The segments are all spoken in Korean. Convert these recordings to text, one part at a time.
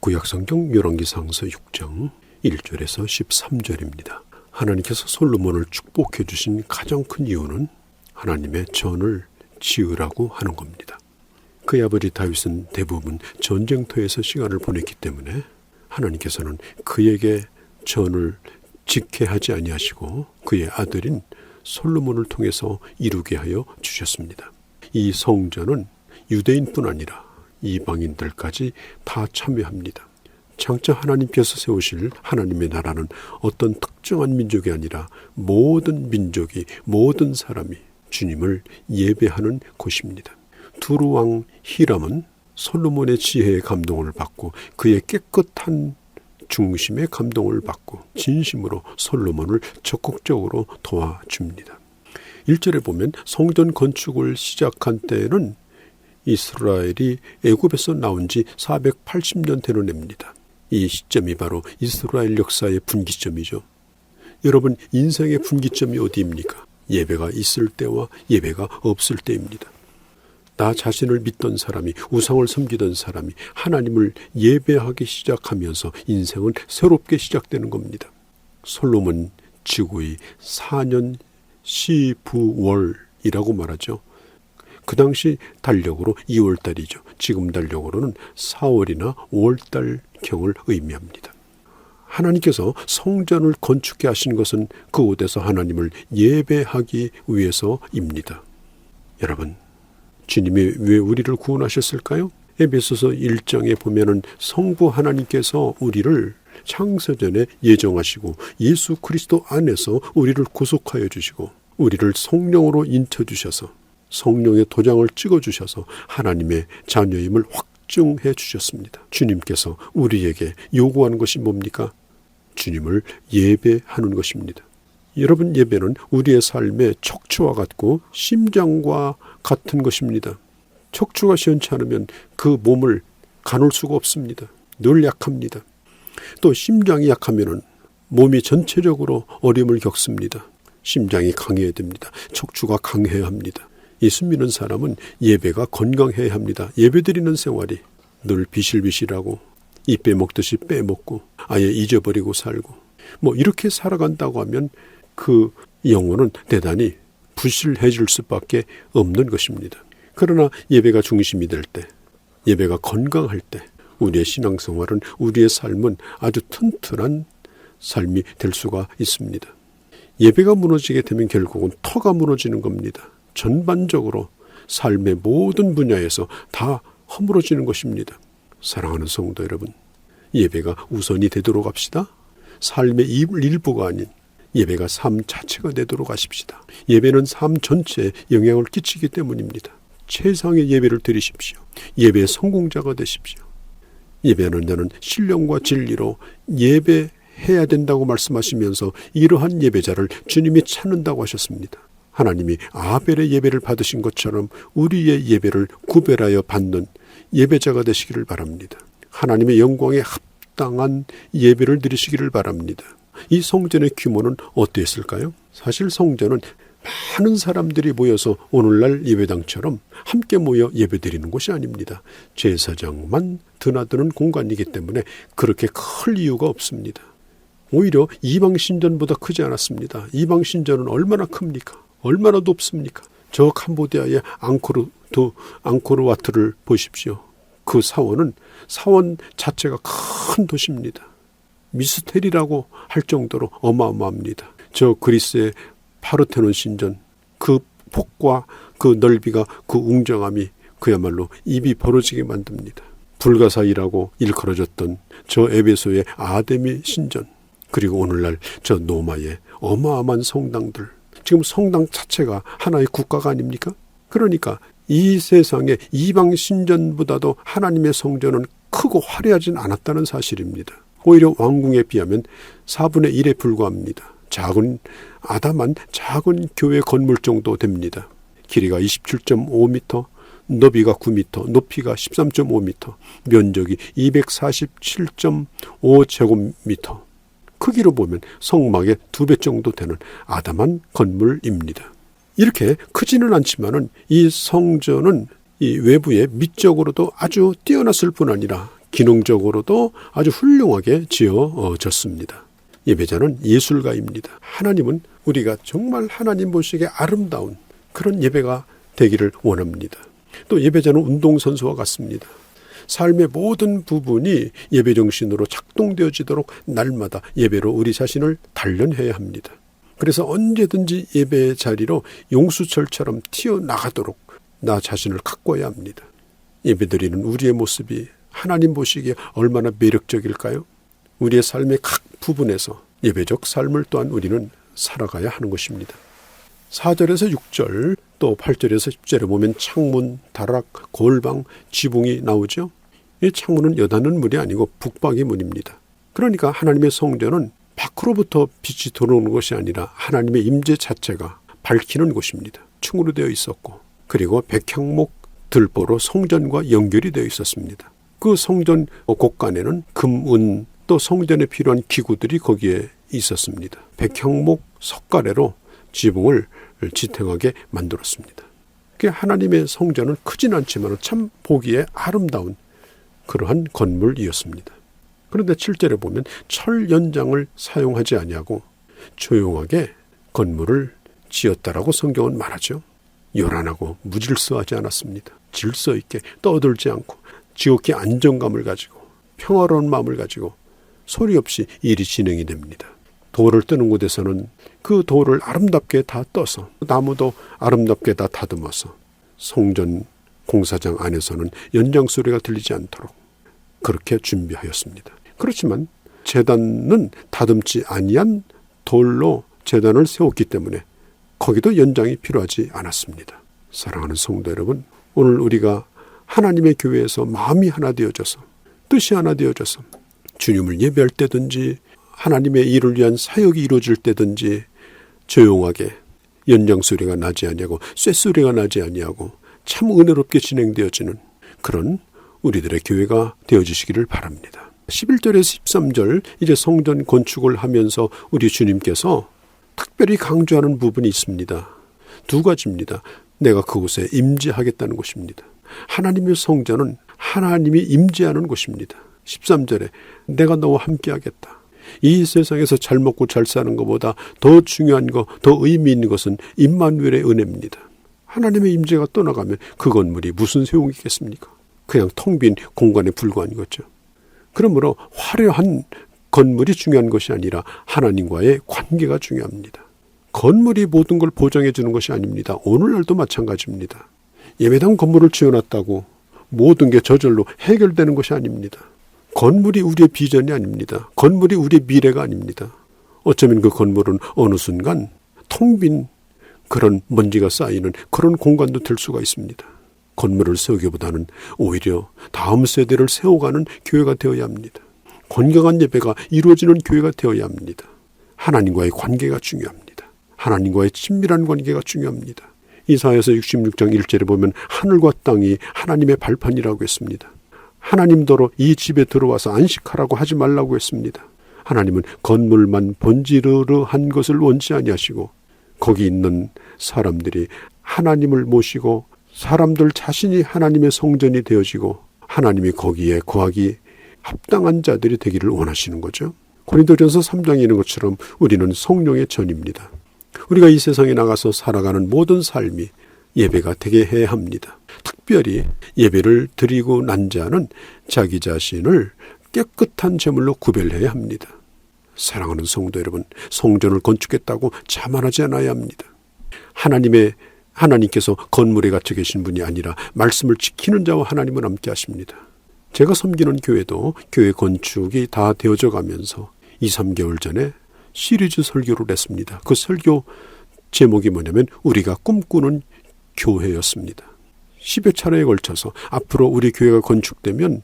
구약성경 열왕기상서 6장 1절에서 13절입니다. 하나님께서 솔로몬을 축복해 주신 가장 큰 이유는 하나님의 전을 지으라고 하는 겁니다. 그의 아버지 다윗은 대부분 전쟁터에서 시간을 보냈기 때문에 하나님께서는 그에게 전을 짓게 하지 아니하시고 그의 아들인 솔로몬을 통해서 이루게 하여 주셨습니다. 이 성전은 유대인뿐 아니라 이방인들까지 다 참여합니다. 장차 하나님께서 세우실 하나님의 나라는 어떤 특정한 민족이 아니라 모든 민족이, 모든 사람이 주님을 예배하는 곳입니다. 두루 왕 히람은 솔로몬의 지혜에 감동을 받고 그의 깨끗한 중심에 감동을 받고 진심으로 솔로몬을 적극적으로 도와줍니다. 1절에 보면 성전 건축을 시작한 때에는 이스라엘이 애굽에서 나온 지 480년 되는 해입니다. 이 시점이 바로 이스라엘 역사의 분기점이죠. 여러분, 인생의 분기점이 어디입니까? 예배가 있을 때와 예배가 없을 때입니다. 나 자신을 믿던 사람이, 우상을 섬기던 사람이 하나님을 예배하기 시작하면서 인생은 새롭게 시작되는 겁니다. 솔로몬 지구의 4년 시부월이라고 말하죠. 그 당시 달력으로 2월달이죠. 지금 달력으로는 4월이나 5월달경을 의미합니다. 하나님께서 성전을 건축해 하신 것은 그곳에서 하나님을 예배하기 위해서입니다. 여러분, 주님이 왜 우리를 구원하셨을까요? 에베소서 1장에 보면은 성부 하나님께서 우리를 창세전에 예정하시고 예수 그리스도 안에서 우리를 구속하여 주시고 우리를 성령으로 인쳐주셔서 성령의 도장을 찍어주셔서 하나님의 자녀임을 확증해 주셨습니다. 주님께서 우리에게 요구하는 것이 뭡니까? 주님을 예배하는 것입니다. 여러분, 예배는 우리의 삶의 척추와 같고 심장과 같은 것입니다. 척추가 시원치 않으면 그 몸을 가눌 수가 없습니다. 늘 약합니다. 또 심장이 약하면 몸이 전체적으로 어려움을 겪습니다. 심장이 강해야 됩니다. 척추가 강해야 합니다. 예수 믿는 사람은 예배가 건강해야 합니다. 예배드리는 생활이 늘 비실비실하고 이 빼먹듯이 빼먹고 아예 잊어버리고 살고 이렇게 살아간다고 하면 그 영혼은 대단히 부실해질 수밖에 없는 것입니다. 그러나 예배가 중심이 될 때, 예배가 건강할 때 우리의 신앙생활은, 우리의 삶은 아주 튼튼한 삶이 될 수가 있습니다. 예배가 무너지게 되면 결국은 터가 무너지는 겁니다. 전반적으로 삶의 모든 분야에서 다 허물어지는 것입니다. 사랑하는 성도 여러분, 예배가 우선이 되도록 합시다. 삶의 일부가 아닌 예배가 삶 자체가 되도록 하십시다. 예배는 삶 전체에 영향을 끼치기 때문입니다. 최상의 예배를 드리십시오. 예배의 성공자가 되십시오. 예배하는 자는 신령과 진리로 예배해야 된다고 말씀하시면서 이러한 예배자를 주님이 찾는다고 하셨습니다. 하나님이 아벨의 예배를 받으신 것처럼 우리의 예배를 구별하여 받는 예배자가 되시기를 바랍니다. 하나님의 영광에 합당한 예배를 드리시기를 바랍니다. 이 성전의 규모는 어땠을까요? 사실 성전은 많은 사람들이 모여서 오늘날 예배당처럼 함께 모여 예배드리는 곳이 아닙니다. 제사장만 드나드는 공간이기 때문에 그렇게 클 이유가 없습니다. 오히려 이방신전보다 크지 않았습니다. 이방신전은 얼마나 큽니까? 얼마나 높습니까? 저 캄보디아의 앙코르와트를 보십시오. 그 사원 자체가 큰 도시입니다. 미스테리라고 할 정도로 어마어마합니다. 저 그리스의 파르테논 신전, 그 폭과 그 넓이가, 그 웅장함이 그야말로 입이 벌어지게 만듭니다. 불가사의라고 일컬어졌던 저 에베소의 아데미 신전, 그리고 오늘날 저 노마의 어마어마한 성당들, 지금 성당 자체가 하나의 국가가 아닙니까? 그러니까 이 세상의 이방 신전보다도 하나님의 성전은 크고 화려하진 않았다는 사실입니다. 오히려 왕궁에 비하면 4분의 1에 불과합니다. 아담한 작은 교회 건물 정도 됩니다. 길이가 27.5m, 너비가 9m, 높이가 13.5m, 면적이 247.5제곱미터. 크기로 보면 성막의 2배 정도 되는 아담한 건물입니다. 이렇게 크지는 않지만은 이 성전은 이 외부에 미적으로도 아주 뛰어났을 뿐 아니라 기능적으로도 아주 훌륭하게 지어졌습니다. 예배자는 예술가입니다. 하나님은 우리가 정말 하나님 보시기에 아름다운 그런 예배가 되기를 원합니다. 또 예배자는 운동선수와 같습니다. 삶의 모든 부분이 예배 정신으로 작동되어지도록 날마다 예배로 우리 자신을 단련해야 합니다. 그래서 언제든지 예배의 자리로 용수철처럼 튀어나가도록 나 자신을 가꿔야 합니다. 예배드리는 우리의 모습이 하나님 보시기에 얼마나 매력적일까요? 우리의 삶의 각 부분에서 예배적 삶을 또한 우리는 살아가야 하는 것입니다. 4절에서 6절 또 8절에서 10절에 보면 창문, 다락, 골방, 지붕이 나오죠. 이 창문은 여닫는 문이 아니고 북박이 문입니다. 그러니까 하나님의 성전은 밖으로부터 빛이 들어오는 것이 아니라 하나님의 임재 자체가 밝히는 곳입니다. 층으로 되어 있었고 그리고 백향목 들보로 성전과 연결이 되어 있었습니다. 그 성전 곳간에는 금, 은, 또 성전에 필요한 기구들이 거기에 있었습니다. 백향목 석가래로 지붕을 지탱하게 만들었습니다. 하나님의 성전은 크진 않지만 참 보기에 아름다운 그러한 건물이었습니다. 그런데 7절에 보면 철 연장을 사용하지 아니하고 조용하게 건물을 지었다라고 성경은 말하죠. 요란하고 무질서하지 않았습니다. 질서 있게 떠들지 않고 지극히 안정감을 가지고 평화로운 마음을 가지고 소리 없이 일이 진행이 됩니다. 돌을 뜨는 곳에서는 그 돌을 아름답게 다 떠서 나무도 아름답게 다 다듬어서 성전 공사장 안에서는 연장 소리가 들리지 않도록 그렇게 준비하였습니다. 그렇지만 제단은 다듬지 아니한 돌로 제단을 세웠기 때문에 거기도 연장이 필요하지 않았습니다. 사랑하는 성도 여러분, 오늘 우리가 하나님의 교회에서 마음이 하나 되어져서 뜻이 하나 되어져서 주님을 예배할 때든지 하나님의 일을 위한 사역이 이루어질 때든지 조용하게 연장 소리가 나지 아니하고 쇳소리가 나지 아니하고 참 은혜롭게 진행되어지는 그런 우리들의 교회가 되어지시기를 바랍니다. 11절에서 13절 이제 성전 건축을 하면서 우리 주님께서 특별히 강조하는 부분이 있습니다. 두 가지입니다. 내가 그곳에 임재하겠다는 것입니다. 하나님의 성전은 하나님이 임재하는 곳입니다. 13절에 내가 너와 함께하겠다. 이 세상에서 잘 먹고 잘 사는 것보다 더 중요한 것, 더 의미 있는 것은 임마누엘의 은혜입니다. 하나님의 임재가 떠나가면 그 건물이 무슨 소용이 있겠습니까? 그냥 텅 빈 공간에 불과한 거죠. 그러므로 화려한 건물이 중요한 것이 아니라 하나님과의 관계가 중요합니다. 건물이 모든 걸 보장해 주는 것이 아닙니다. 오늘날도 마찬가지입니다. 예배당 건물을 지어놨다고 모든 게 저절로 해결되는 것이 아닙니다. 건물이 우리의 비전이 아닙니다. 건물이 우리의 미래가 아닙니다. 어쩌면 그 건물은 어느 순간 텅 빈 그런 먼지가 쌓이는 그런 공간도 될 수가 있습니다. 건물을 세우기보다는 오히려 다음 세대를 세워가는 교회가 되어야 합니다. 건강한 예배가 이루어지는 교회가 되어야 합니다. 하나님과의 관계가 중요합니다. 하나님과의 친밀한 관계가 중요합니다. 이사야서 66장 1절에 보면 하늘과 땅이 하나님의 발판이라고 했습니다. 하나님더러 이 집에 들어와서 안식하라고 하지 말라고 했습니다. 하나님은 건물만 번지르르한 것을 원치 아니하시고 거기 있는 사람들이 하나님을 모시고 사람들 자신이 하나님의 성전이 되어지고 하나님이 거기에 거하기 합당한 자들이 되기를 원하시는 거죠. 고린도전서 3장에 있는 것처럼 우리는 성령의 전입니다. 우리가 이 세상에 나가서 살아가는 모든 삶이 예배가 되게 해야 합니다. 특별히 예배를 드리고 난 자는 자기 자신을 깨끗한 제물로 구별해야 합니다. 사랑하는 성도 여러분, 성전을 건축했다고 자만하지 않아야 합니다. 하나님께서 건물에 갇혀 계신 분이 아니라 말씀을 지키는 자와 하나님은 함께 하십니다. 제가 섬기는 교회도 교회 건축이 다 되어져 가면서 2-3개월 전에 시리즈 설교를 했습니다. 그 설교 제목이 뭐냐면 우리가 꿈꾸는 교회였습니다. 10여 차례에 걸쳐서 앞으로 우리 교회가 건축되면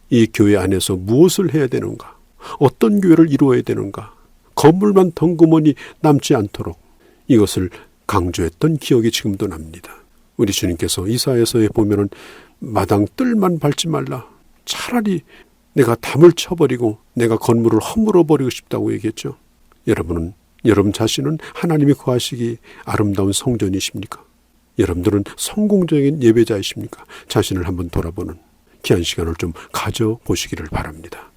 이 교회 안에서 무엇을 해야 되는가, 어떤 교회를 이루어야 되는가, 건물만 덩그머니 남지 않도록 이것을 강조했던 기억이 지금도 납니다. 우리 주님께서 이사야서에 보면은 마당 뜰만 밟지 말라. 차라리 내가 담을 쳐버리고 내가 건물을 허물어 버리고 싶다고 얘기했죠. 여러분 자신은 하나님이 거하시기 아름다운 성전이십니까? 여러분들은 성공적인 예배자이십니까? 자신을 한번 돌아보는 귀한 시간을 좀 가져보시기를 바랍니다.